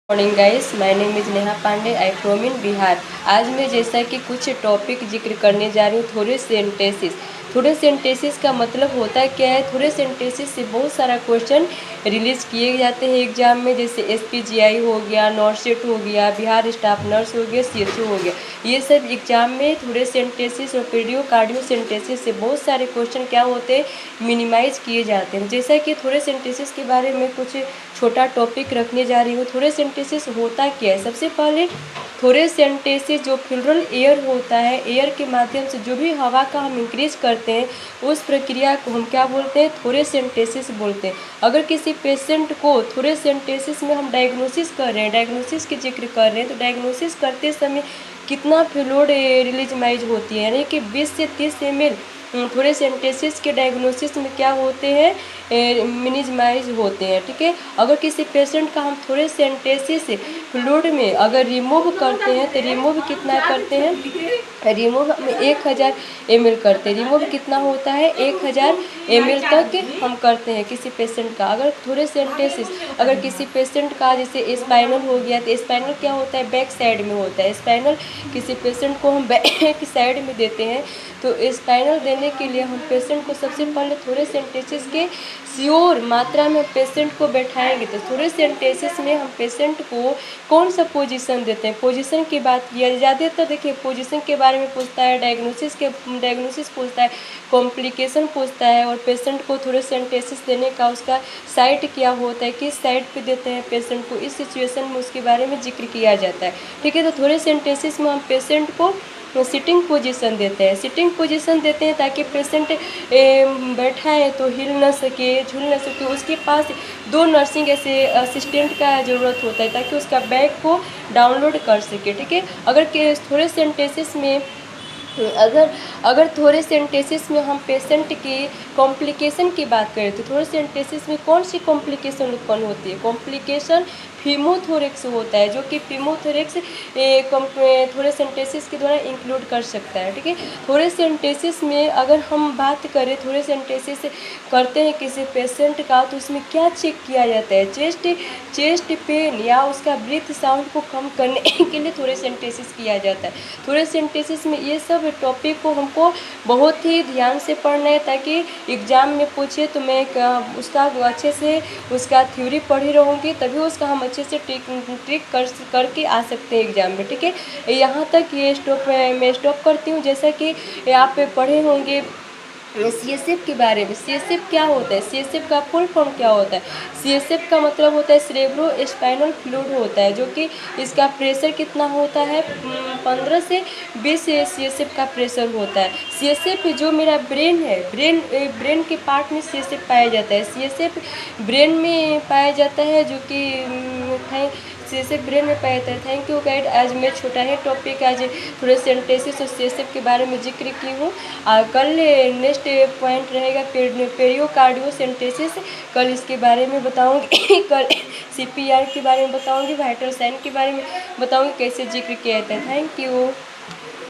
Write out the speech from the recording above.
Morning guys, my name is Neha Pandey, I from in Bihar. आज मैं जैसा कि कुछ टॉपिक जिक्र करने जा रही हूँ। थोड़े सेंटेंसेस का मतलब होता है क्या है। थोड़े सेंटेंसेस से बहुत सारा क्वेश्चन रिलीज किए जाते हैं एग्जाम में, जैसे एसपीजीआई हो गया, नॉर्सेट हो गया, बिहार स्टाफ नर्स हो गया, सीएचओ हो गया। ये सब एग्जाम में थोड़े सेंटेंसेस और पीडीओ कार्डियो सेंटेंसेस से बहुत सारे क्वेश्चन क्या होते हैं, मिनिमाइज किए जाते हैं। जैसा कि थोड़े सेंटेंसेस के बारे में कुछ छोटा टॉपिक रखने जा रही हूँ। थोड़े सेंटेंसेस होता क्या है। सबसे पहले थोड़े सेंटेंसेस जो फ्यूरल एयर होता है, एयर के माध्यम से जो भी हवा का हम इंक्रीज करते हैं, उस प्रक्रिया को हम क्या बोलते हैं, थोड़े सेंटेंसेस बोलते हैं। अगर किसी पेशेंट को थोड़े सेंटेंसेस में हम डायग्नोसिस कर रहे हैं, डायग्नोसिस की जिक्र कर रहे हैं, तो डायग्नोसिस करते समय कितना फ्लूइड रिलीजमाइज होती है, यानी कि 20 से 30 ml थोड़े सेंटेंसेस के डायग्नोसिस में क्या होते हैं, मिनिमाइज होते हैं। ठीक है। अगर किसी पेशेंट का हम थोड़े सेंटेंसेस फ्लूइड में अगर रिमूव करते हैं तो रिमूव कितना करते हैं, रिमूव में 1000 ml करते हैं। रिमूव कितना होता है, 1000 ml तक हम करते हैं किसी पेशेंट का। अगर थोड़े सेंटेंसेस अगर किसी पेशेंट का जैसे स्पाइनल हो गया, तो स्पाइनल क्या होता है, बैक साइड में होता है। स्पाइनल किसी पेशेंट को हम बैक साइड में देते हैं, तो स्पाइनल देने के लिए हम पेशेंट को सबसे पहले थोड़े सेंटेंसेस के श्योर मात्रा में पेशेंट को बैठाएंगे। तो थोड़े सेंटेंसेस में हम पेशेंट को कौन सा पोजीशन देते हैं, पोजीशन की बात किया ज़्यादातर। देखिए, पोजीशन के बारे में पूछता है, डायग्नोसिस पूछता है, कॉम्प्लिकेशन पूछता है, और पेशेंट को थोड़े सेंटेंसेस देने का उसका साइट क्या होता है, किस साइड पे देते हैं पेशेंट को, इस सिचुएशन में उसके बारे में जिक्र किया जाता है। ठीक है। तो थोड़े सेंटेंसेस में हम पेशेंट को सिटिंग पोजीशन देते हैं। सिटिंग पोजीशन देते हैं ताकि पेशेंट बैठा है तो हिल ना सके, झूल ना सके। उसके पास 2 नर्सिंग ऐसे असिस्टेंट का ज़रूरत होता है ताकि उसका बैग को डाउनलोड कर सके। ठीक है। अगर थोड़े सेंटेंसेस में अगर थोड़े सेंटेंसेस में हम पेशेंट की कॉम्प्लिकेशन की बात करें, तो थोड़े सेंटेंसेस में कौन सी कॉम्प्लिकेशन उत्पन्न होती है, कॉम्प्लिकेशन फीमोथोरेक्स होता है, जो कि फीमोथोरेक्स थोड़े सेंटेंसेस के द्वारा इंक्लूड कर सकता है। ठीक है। थोड़े सेंटेंसेस में अगर हम बात करें, थोड़े सेंटेंसेस करते हैं किसी पेशेंट का, तो उसमें क्या चेक किया जाता है, चेस्ट पेन या उसका ब्रीथ साउंड को कम करने के लिए थोड़े सेंटेंसेस किया जाता है। थोड़े सेंटेंसेस में ये सब टॉपिक को हमको बहुत ही ध्यान से पढ़ना है, ताकि एग्ज़ाम में पूछे तो मैं उसका अच्छे से उसका थ्योरी पढ़ी रहूँगी, तभी उसका हम अच्छे से ट्रिक करके आ सकते हैं एग्ज़ाम में। ठीक है। यहाँ तक ये मैं स्टॉप करती हूँ। जैसा कि आप पढ़े होंगे सीएसएफ के बारे में। सीएसएफ क्या होता है, सीएसएफ का फुल फॉर्म क्या होता है। सीएसएफ का मतलब होता है सेरेब्रो स्पाइनल फ्लूइड होता है, जो कि इसका प्रेशर कितना होता है, 15 से 20 सीएसएफ का प्रेशर होता है। सीएसएफ जो मेरा ब्रेन है, ब्रेन के पार्ट में सीएसएफ पाया जाता है। सीएसएफ ब्रेन में पाया जाता है, जो कि सीएसएफ ब्रेन में पाया जाता है। Thank you guide. आज मैं छोटा ही टॉपिक आज थोड़े सेंटेंसेस और सीएसएफ के बारे में जिक्र की हूँ। कल नेक्स्ट पॉइंट रहेगा पेरियोकार्डियो सेंटेंसेस। कल इसके बारे में बताऊँगी। कल सीपीआर के बारे में बताऊँगी, वाइटल साइन के बारे में बताऊँगी, कैसे जिक्र किया जाता है। Thank you.